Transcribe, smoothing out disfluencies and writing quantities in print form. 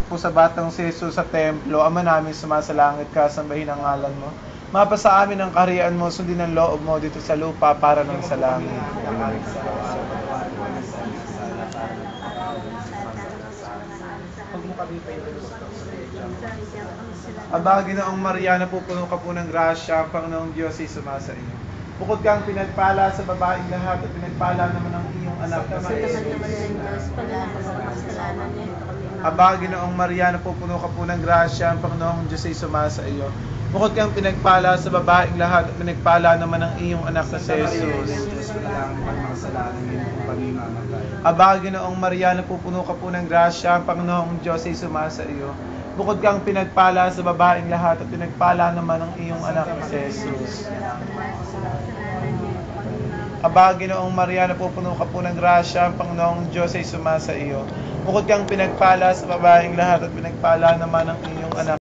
po sa batang si Jesus sa templo, Ama namin sumasalangit ka, sambahin ang ngalan mo. Mapasa amin ang kaharian mo, sundin ang loob mo dito sa lupa para nang sa langit. Aba, Ginoong Maria, napupuno ka po ng grasya, ang Panginoong Diyos ay sumasa iyo. Bukod kang pinagpala sa babaeng lahat at pinagpala naman ang iyong anak na si Jesus. Aba, Ginoong Maria, napupuno ka po ng grasya, ang Panginoong Diyos ay sumasa iyo. Bukod kang pinagpala sa babaeng lahat at pinagpala naman ang iyong anak na si Jesus. Aba, Ginoong Maria, napupuno ka po ng grasya, ang Panginoong Diyos ay sumasa iyo. Bukod kang pinagpala sa babaeng lahat at pinagpala naman ang iyong anak na si Jesus. Aba, Ginoong Maria, napupuno ka po ng grasya, ang Panginoong Diyos ay sumasa iyo. Bukod kang pinagpala sa babaeng lahat at pinagpala naman ang iyong anak